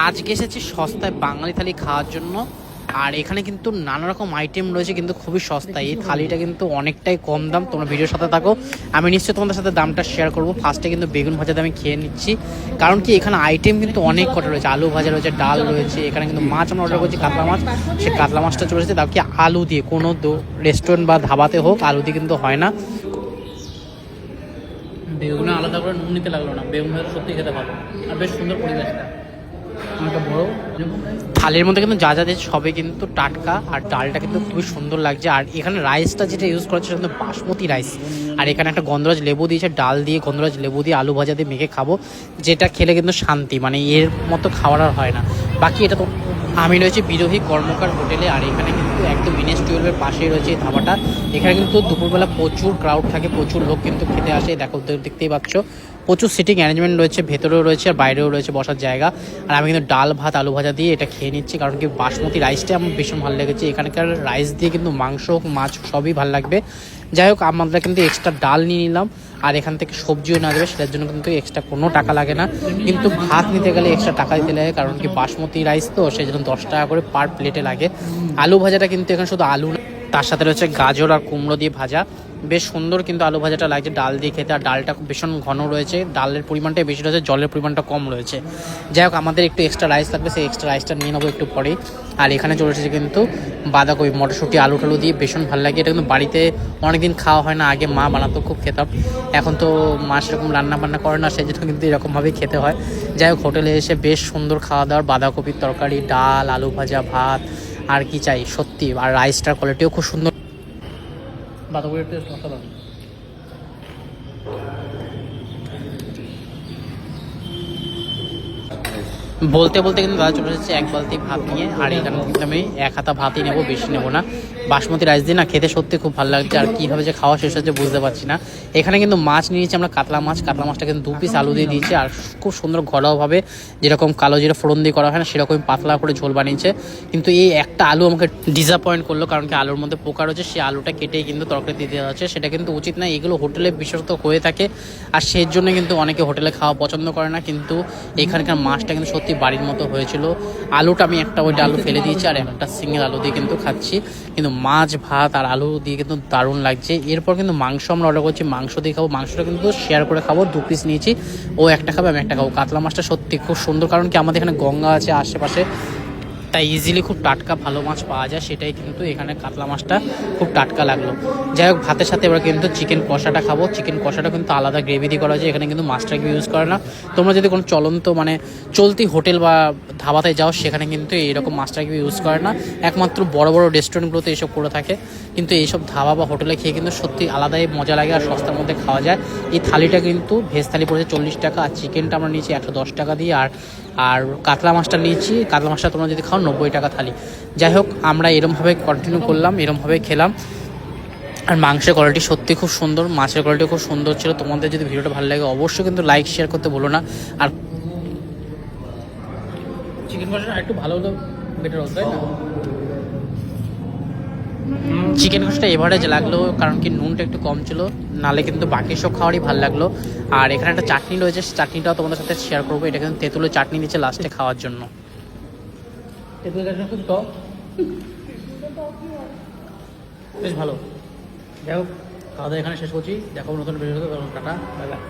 আজকে এসেছি সস্তায় বাঙালি থালি খাওয়ার জন্য। আর এখানে কিন্তু নানা রকম আইটেম রয়েছে, কিন্তু খুবই সস্তায়। এই থালিটা কিন্তু অনেকটাই কম দাম। তোমরা ভিডিওর সাথে থাকো, আমি নিশ্চয়ই তোমাদের সাথে দামটা শেয়ার করবো। ফার্স্টে কিন্তু বেগুন ভাজাতে আমি খেয়ে নিচ্ছি, কারণ কি এখানে আইটেম কিন্তু অনেক কটা রয়েছে। আলু ভাজা রয়েছে, ডাল রয়েছে, এখানে কিন্তু মাছ আমরা অর্ডার করছি কাতলা মাছ। সে কাতলা মাছটা চলে এসেছে, তাও কি আলু দিয়ে। কোনো রেস্টুরেন্ট বা ধাবাতে হোক আলু দিয়ে কিন্তু হয় না। বেগুনে আলাদা করে নুন নিতে লাগলো না, বেগুন ভাজা সত্যি খেতে ভালো আর বেশ সুন্দর পরিবেশটা। একটা বড় থালির মধ্যে কিন্তু যা যা দিয়েছে সবই কিন্তু টাটকা, আর ডালটা কিন্তু খুবই সুন্দর লাগছে। আর এখানে রাইসটা যেটা ইউজ করা হচ্ছে সেটা বাসমতি রাইস। আর এখানে একটা গন্ধরাজ লেবু দিয়েছে, ডাল দিয়ে গন্ধরাজ লেবু দিয়ে আলু ভাজা দিয়ে মেখে খাবো, যেটা খেলে কিন্তু শান্তি, মানে এর মতো খাওয়ার আর হয় না। বাকি এটা তো আমি রয়েছে বিরোহী কর্মকার হোটেলে, আর এখানে কিন্তু একদম NH-12-এর পাশেই রয়েছে এই ধাবাটা। এখানে কিন্তু দুপুরবেলা প্রচুর ক্রাউড থাকে, প্রচুর লোক কিন্তু খেতে আসে। দেখো দেখতেই পাচ্ছ, প্রচুর সিটিং অ্যারেঞ্জমেন্ট রয়েছে, ভেতরেও রয়েছে আর বাইরেও রয়েছে বসার জায়গা। আর আমি কিন্তু ডাল ভাত আলু ভাজা দিয়ে এটা খেয়ে নিচ্ছি, কারণ কি বাসমতি রাইসটা আমার ভীষণ ভালো লেগেছে। এখানকার রাইস দিয়ে কিন্তু মাংস হোক মাছ সবই ভালো লাগবে। যাই হোক, আমরা কিন্তু এক্সট্রা ডাল নিয়ে নিলাম, আর এখান থেকে সবজিও না দেবে, সেটার জন্য কিন্তু এক্সট্রা কোনো টাকা লাগে না। কিন্তু ভাত নিতে গেলে এক্সট্রা টাকা দিতে লাগে, কারণ কি বাসমতি রাইস তো, সেই জন্য 10 টাকা করে পার প্লেটে লাগে। আলু ভাজাটা কিন্তু এখানে শুধু আলু না, তার সাথে রয়েছে গাজর আর কুমড়ো দিয়ে ভাজা। বেশ সুন্দর কিন্তু আলু ভাজাটা লাগছে ডাল দিয়ে খেতে, আর ডালটা খুব ভীষণ ঘন রয়েছে। ডালের পরিমাণটাই বেশি রয়েছে, জলের পরিমাণটা কম রয়েছে। যাই হোক, আমাদের একটু এক্সট্রা রাইস লাগবে, সেই এক্সট্রা রাইসটা নিয়ে নেবো একটু পরেই। আর এখানে চলে এসেছে কিন্তু বাঁধাকপি মটরশুঁটি আলু টালু দিয়ে, ভীষণ ভালো লাগে। এটা কিন্তু বাড়িতে অনেকদিন খাওয়া হয় না, আগে মা বানাতো, খুব খেতাম। এখন তো মা সেরকম রান্না বান্না করে না, সেই জন্য কিন্তু এরকমভাবেই খেতে হয়। যাই হোক, হোটেলে এসে বেশ সুন্দর খাওয়া দাওয়ার, বাঁধাকপির তরকারি, ডাল, আলু ভাজা, ভাত, আর কি চাই সত্যি। আর রাইসটার কোয়ালিটিও খুব সুন্দর, বাঁধাকপির টেস্ট অসাধারণ। বলতে বলতে কিন্তু দাদা চলে এসেছে এক বালতি ভাত নিয়ে। আর এখানে কিন্তু আমি এক হাতা ভাতই নেবো, বেশি নেবো না। বাসমতি রাইস দিয়ে না খেতে সত্যি খুব ভালো লাগছে, আর কীভাবে যে খাওয়া শেষ হচ্ছে বুঝতে পারছি না। এখানে কিন্তু মাছ নিয়েছি আমরা, কাতলা মাছ। কাতলা মাছটা কিন্তু 2 পিস আলু দিয়ে দিয়েছে, আর খুব সুন্দর ঘরোয়াভাবে যেরকম কালো জিরা ফোড়ন দিয়ে করা হয় না, সেরকমই পাতলা করে ঝোল বানিয়েছে। কিন্তু এই একটা আলু আমাকে ডিসঅ্যাপয়েন্ট করলো, কারণ কি আলুর মধ্যে পোকা রয়েছে, সেই আলুটা কেটেই কিন্তু তরকারি দিয়ে দেওয়া হচ্ছে। সেটা কিন্তু উচিত না, এগুলো হোটেলে বিশেষত হয়ে থাকে, আর সেই জন্য কিন্তু অনেকে হোটেলে খাওয়া পছন্দ করে না। কিন্তু এখানকার মাছটা কিন্তু সত্যি বাড়ির মতো হয়েছিল। আলুটা আমি একটা ওইটা আলু ফেলে দিয়েছি, আর একটা সিঙ্গেল আলু দিয়ে কিন্তু খাচ্ছি। কিন্তু মাছ ভাত আর আলু দিয়ে কিন্তু দারুণ লাগছে। এরপর কিন্তু মাংস আমরা অর্ডার করছি, মাংস দিয়ে খাবো। মাংসটা কিন্তু শেয়ার করে খাবো, 2 পিস নিয়েছি, ও একটা খাবে আমি একটা খাবো। কাতলা মাছটা সত্যি খুব সুন্দর, কারণ কি আমাদের এখানে গঙ্গা আছে আশেপাশে, তাই ইজিলি খুব টাটকা ভালো মাছ পাওয়া যায়। সেটাই কিন্তু এখানে কাতলা মাছটা খুব টাটকা লাগলো। যাই হোক, ভাতের সাথে এবার কিন্তু চিকেন কষাটা খাবো। চিকেন কষাটা কিন্তু আলাদা গ্রেভি দিয়ে করা হয়েছে, এখানে কিন্তু মাছটাকে ইউজ করে না। তোমরা যদি কোনো চলন্ত মানে চলতি হোটেল বা ধাবাতে যাও, সেখানে কিন্তু এইরকম মাছটাকে ইউজ করে না। একমাত্র বড় বড় রেস্টুরেন্টগুলোতে এইসব করে থাকে, কিন্তু এইসব ধাবা বা হোটেলে খেয়ে কিন্তু সত্যি আলাদাই মজা লাগে, আর সস্তার মধ্যে খাওয়া যায়। এই থালিটা কিন্তু ভেজ থালি পড়েছে 40 টাকা, আর চিকেনটা আমরা নিয়েছি 110 টাকা দিয়ে। আর কাতলা মাছটা নিয়েছি, কাতলা মাছটা তোমরা যদি খাও 90 টাকা থালি। যাই হোক, আমরা এরমভাবে কন্টিনিউ করলাম, এরমভাবে খেলাম। আর মাংসের কোয়ালিটি সত্যি খুব সুন্দর, মাছের কোয়ালিটি খুব সুন্দর ছিল। তোমাদের যদি ভিডিওটা ভালো লাগে অবশ্যই কিন্তু লাইক শেয়ার করতে বলো না। আর চিকেন কষা একটু ভালো হলো, বেটার হতো, তাই না? চিকেন কষাটা এভারেজ লাগলো, কারণ কি নুনটা একটু কম ছিল, নালে কিন্তু বাকি সব খাওয়ারই ভালো লাগলো। আর এখানে একটা চাটনি রয়েছে, চাটনিটাও তোমাদের সাথে শেয়ার করবো। এটা কিন্তু তেঁতুলের চাটনি দিচ্ছে লাস্টে খাওয়ার জন্য। তেঁতুলের চাটনি খুব টক, বেশ ভালো। যাই হোক, খাওয়া দাওয়া এখানে শেষ করছি। দেখো নতুন ভিডিও, টাটা, বাই বাই।